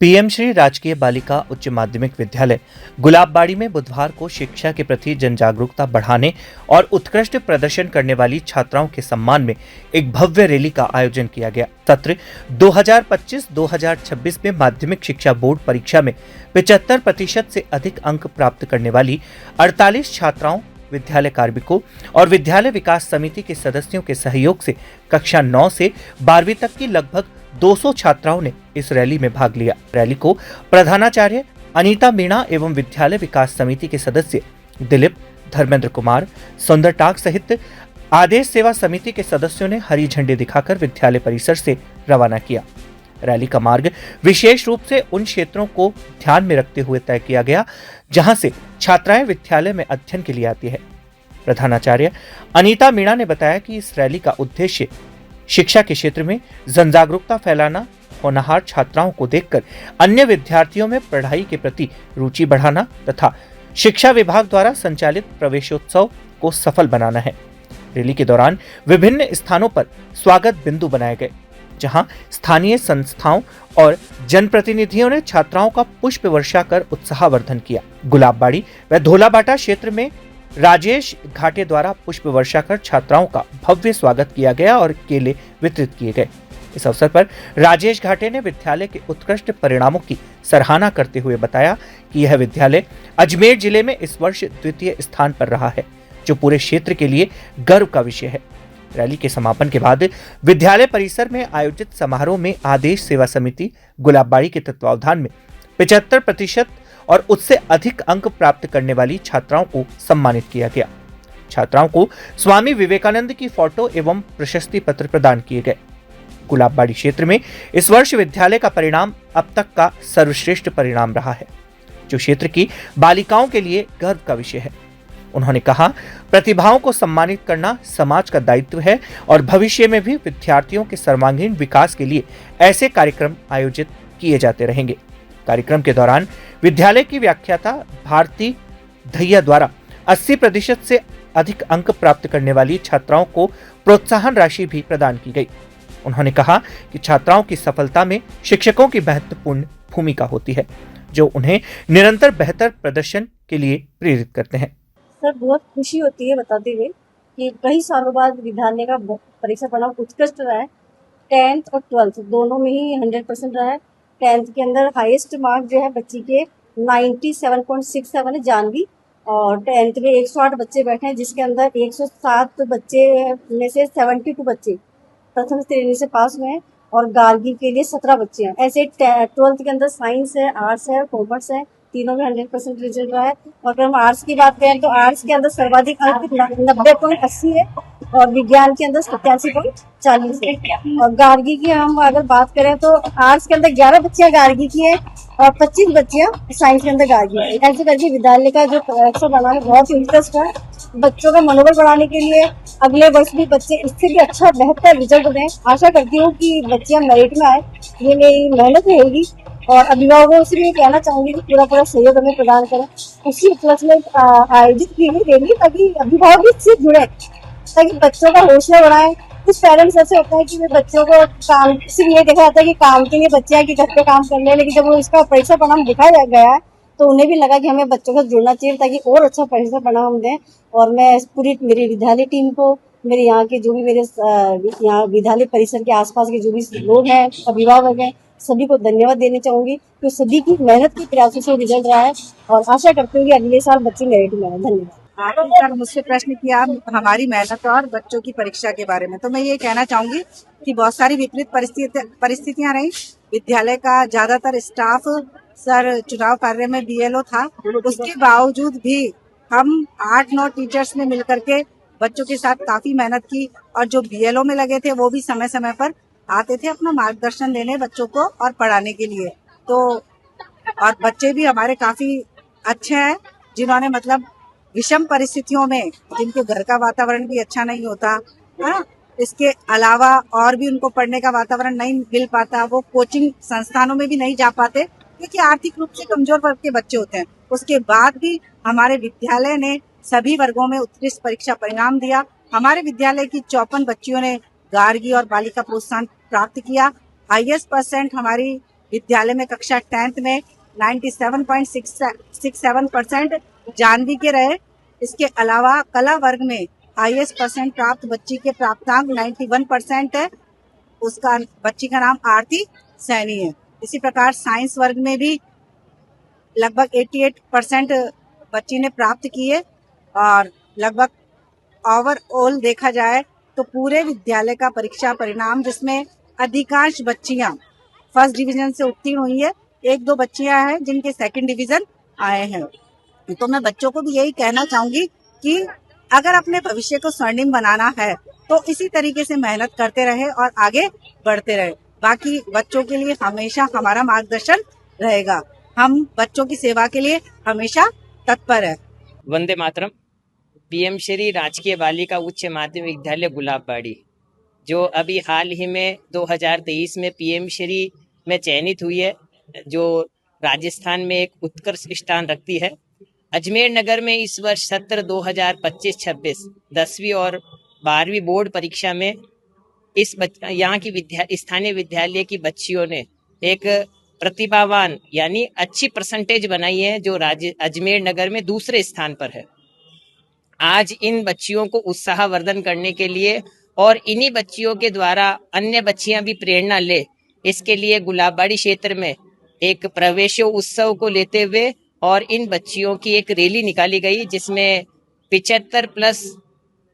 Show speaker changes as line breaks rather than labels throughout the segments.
PM Shri राजकीय बालिका उच्च माध्यमिक विद्यालय गुलाबबाड़ी में बुधवार को शिक्षा के प्रति जन जागरूकता बढ़ाने और उत्कृष्ट प्रदर्शन करने वाली छात्राओं के सम्मान में एक भव्य रैली का आयोजन किया गया। सत्र 2025-2026 में माध्यमिक शिक्षा बोर्ड परीक्षा में 75% से अधिक अंक प्राप्त करने वाली 48 छात्राओं, विद्यालय कार्मिकों और विद्यालय विकास समिति के सदस्यों के सहयोग से कक्षा 9 से 12वीं तक की लगभग 200 छात्राओं ने इस रैली में भाग लिया। रैली को प्रधानाचार्य अनीता मीणा एवं विद्यालय विकास समिति के सदस्य दिलीप, धर्मेंद्र कुमार, सुंदर टाक सहित आदेश सेवा समिति के सदस्यों ने हरी झंडी दिखाकर विद्यालय परिसर से रवाना किया। रैली का मार्ग विशेष रूप से उन क्षेत्रों को ध्यान में रखते हुए तय किया गया जहां से छात्राएं विद्यालय में अध्ययन के लिए आती है। प्रधानाचार्य अनीता मीणा ने बताया कि इस रैली का उद्देश्य शिक्षा के क्षेत्र में जन जागरूकता फैलाना, होनहार छात्राओं को देखकर अन्य विद्यार्थियों में पढ़ाई के प्रति रुचि बढ़ाना तथा शिक्षा विभाग द्वारा संचालित प्रवेशोत्सव को सफल बनाना है। रैली के दौरान विभिन्न स्थानों पर स्वागत बिंदु बनाए गए, जहां स्थानीय संस्थाओं और जनप्रतिनिधियों ने छात्राओं का पुष्प वर्षा कर उत्साहवर्धन किया। गुलाबबाड़ी व धोलाबाटा क्षेत्र में राजेश घाटे द्वारा पुष्प वर्षा कर छात्राओं का भव्य स्वागत किया गया और केले वितरित किए गए। इस अवसर पर राजेश घाटे ने विद्यालय के उत्कृष्ट परिणामों की सराहना करते हुए बताया कि यह विद्यालय अजमेर जिले में इस वर्ष द्वितीय स्थान पर रहा है, जो पूरे क्षेत्र के लिए गर्व का विषय है। रैली के समापन के बाद विद्यालय परिसर में आयोजित समारोह में आदेश सेवा समिति गुलाबबाड़ी के तत्वावधान में 75% और उससे अधिक अंक प्राप्त करने वाली छात्राओं को सम्मानित किया गया। छात्राओं को स्वामी विवेकानंद की फोटो एवं प्रशस्ति पत्र प्रदान किए गए। गुलाबबाड़ी क्षेत्र में इस वर्ष विद्यालय का परिणाम अब तक का सर्वश्रेष्ठ परिणाम रहा है, जो क्षेत्र की बालिकाओं के लिए गर्व का विषय है। उन्होंने कहा, प्रतिभाओं को सम्मानित करना समाज का दायित्व है और भविष्य में भी विद्यार्थियों के सर्वांगीण विकास के लिए ऐसे कार्यक्रम आयोजित किए जाते रहेंगे। कार्यक्रम के दौरान विद्यालय की व्याख्याता भारती धैया द्वारा 80% से अधिक अंक प्राप्त करने वाली छात्राओं को प्रोत्साहन राशि भी प्रदान की गई। उन्होंने कहा कि छात्राओं की सफलता में शिक्षकों की महत्वपूर्ण भूमिका होती है, जो उन्हें निरंतर बेहतर प्रदर्शन के लिए प्रेरित करते हैं।
सर, बहुत खुशी होती है बताते हुए कि कई सालों बाद विद्यालय का परीक्षा परिणाम उत्कृष्ट रहा है। 10th और 12th दोनों में ही 100% रहा है। 10th के अंदर हाईएस्ट मार्क जो है बच्ची के 97.67 है जानवी, और 10th में 108 बच्चे बैठे हैं, जिसके अंदर 107 बच्चे में से 72 बच्चे प्रथम श्रेणी से पास हुए हैं और गार्गी के लिए 17 बच्चे हैं। ऐसे 12th के अंदर साइंस है, आर्ट्स है, कॉमर्स है, तीनों में 100% रिजल्ट रहा है। और अगर हम आर्ट्स की बात करें तो आर्ट्स के अंदर सर्वाधिक अंक 90.80 है और विज्ञान के अंदर 87.40 है। और गार्गी की हम अगर बात करें तो आर्ट्स के अंदर 11 बच्चियां गार्गी की है और 25 बच्चियां साइंस के अंदर गार्गी है। ऐसे करके विद्यालय का जो परीक्षा बना है बहुत इंटरेस्ट है। बच्चों का मनोबल बढ़ाने के लिए अगले वर्ष भी बच्चे इससे भी अच्छा बेहतर रिजल्ट दें। आशा करती हूँ कि बच्चियां मेरिट में आए, ये मेरी मेहनत रहेगी। और अभिभावकों से भी कहना चाहूंगी कि पूरा सहयोग हमें प्रदान करें। उसी उपलक्ष्य में आयोजित की गई रैली, ताकि अभिभावक भी इससे जुड़े, ताकि बच्चों का हौसला बढ़ाएं। कुछ पेरेंट्स ऐसे होते हैं कि वे बच्चों को काम सिर्फ ये देखा जाता है कि काम के लिए बच्चे हैं कि घर पे काम कर ले, लेकिन जब वो इसका परीक्षा परिणाम दिखाया गया है तो उन्हें भी लगा कि हमें बच्चों को जुड़ना चाहिए ताकि और अच्छा परीक्षा परिणाम दें। और मैं पूरी मेरी विद्यालय टीम को, मेरे यहाँ के जो भी मेरे यहाँ विद्यालय परिसर के आसपास के जो भी लोग हैं, अभिभावक हैं, सभी को धन्यवाद देना चाहूंगी, क्योंकि सभी की मेहनत के प्रयासों से रिजल्ट रहा है और आशा करती हूँ कि अगले साल बच्चे मेरिट में आए। धन्यवाद।
सर, मुझसे प्रश्न किया हमारी मेहनत और बच्चों की परीक्षा के बारे में, तो मैं ये कहना चाहूंगी कि बहुत सारी विपरीत परिस्थितियां रही। विद्यालय का ज्यादातर स्टाफ सर चुनाव कार्य में बीएलओ था, उसके बावजूद भी हम 8-9 टीचर्स ने मिलकर के बच्चों के साथ काफी मेहनत की और जो बीएलओ में लगे थे वो भी समय समय पर आते थे अपना मार्गदर्शन देने बच्चों को और पढ़ाने के लिए। तो और बच्चे भी हमारे काफी अच्छे हैं, जिन्होंने मतलब विषम परिस्थितियों में, जिनके घर का वातावरण भी अच्छा नहीं होता है, इसके अलावा और भी उनको पढ़ने का वातावरण नहीं मिल पाता, वो कोचिंग संस्थानों में भी नहीं जा पाते क्योंकि आर्थिक रूप से कमजोर वर्ग के बच्चे होते हैं। उसके बाद भी हमारे विद्यालय ने सभी वर्गों में उत्कृष्ट परीक्षा परिणाम दिया। हमारे विद्यालय की 54 बच्चियों ने गार्गी और बालिका प्रोत्साहन प्राप्त किया। हाईएस्ट % हमारी विद्यालय में कक्षा 10th में 97.67% जानवी के रहे। इसके अलावा कला वर्ग में हाईएस्ट परसेंट प्राप्त बच्ची के प्राप्तांक 91% है। उसका बच्ची का नाम आरती सैनी है। इसी प्रकार साइंस वर्ग में भी लगभग 88% बच्ची ने प्राप्त किए और लगभग ओवरऑल देखा जाए तो पूरे विद्यालय का परीक्षा परिणाम जिसमें अधिकांश बच्चियां फर्स्ट डिवीजन से उत्तीर्ण हुई है। 1-2 बच्चियां हैं जिनके सेकंड डिवीजन आए हैं। तो मैं बच्चों को भी यही कहना चाहूंगी कि अगर अपने भविष्य को स्वर्णिम बनाना है तो इसी तरीके से मेहनत करते रहे और आगे बढ़ते रहे। बाकी बच्चों के लिए हमेशा हमारा मार्गदर्शन रहेगा। हम बच्चों की सेवा के लिए हमेशा तत्पर है।
वंदे मातरम। पीएम श्री राजकीय बालिका उच्च माध्यमिक विद्यालय गुलाबबाड़ी, जो अभी हाल ही में 2023 में पीएम श्री में चयनित हुई है, जो राजस्थान में एक उत्कृष्ट स्थान रखती है। अजमेर नगर में इस वर्ष सत्र 2025-26 10वीं और 12वीं बोर्ड परीक्षा में यहाँ की स्थानीय विद्यालय की बच्चियों ने एक प्रतिभावान यानी अच्छी परसेंटेज बनाई है, जो अजमेर नगर में दूसरे स्थान पर है। आज इन बच्चियों को उत्साहवर्धन करने के लिए और इन्हीं बच्चियों के द्वारा अन्य बच्चियां भी प्रेरणा ले, इसके लिए गुलाबबाड़ी क्षेत्र में एक प्रवेशोत्सव को लेते हुए और इन बच्चियों की एक रैली निकाली गई, जिसमें 75+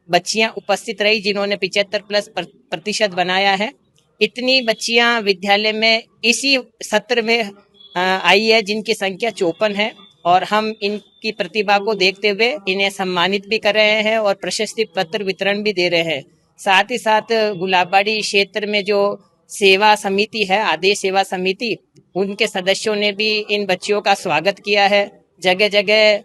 बच्चियां उपस्थित रही, जिन्होंने 75+ बनाया है। इतनी बच्चियां विद्यालय में इसी सत्र में आई है, जिनकी संख्या 54 है, और हम इनकी प्रतिभा को देखते हुए इन्हें सम्मानित भी कर रहे हैं और प्रशस्ति पत्र वितरण भी दे रहे हैं। साथ ही साथ गुलाबबाड़ी क्षेत्र में जो सेवा समिति है, आदेश सेवा समिति, उनके सदस्यों ने भी इन बच्चियों का स्वागत किया है। जगह जगह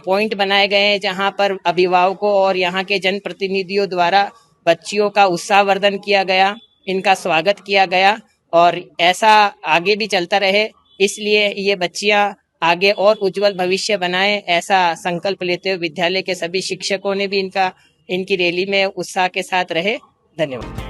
पॉइंट बनाए गए हैं जहां पर अभिभावकों और यहाँ के जनप्रतिनिधियों द्वारा बच्चियों का उत्साहवर्धन किया गया, इनका स्वागत किया गया, और ऐसा आगे भी चलता रहे। इसलिए ये बच्चियां आगे और उज्जवल भविष्य बनाएं, ऐसा संकल्प लेते हुए विद्यालय के सभी शिक्षकों ने भी इनकी रैली में उत्साह के साथ रहे। धन्यवाद।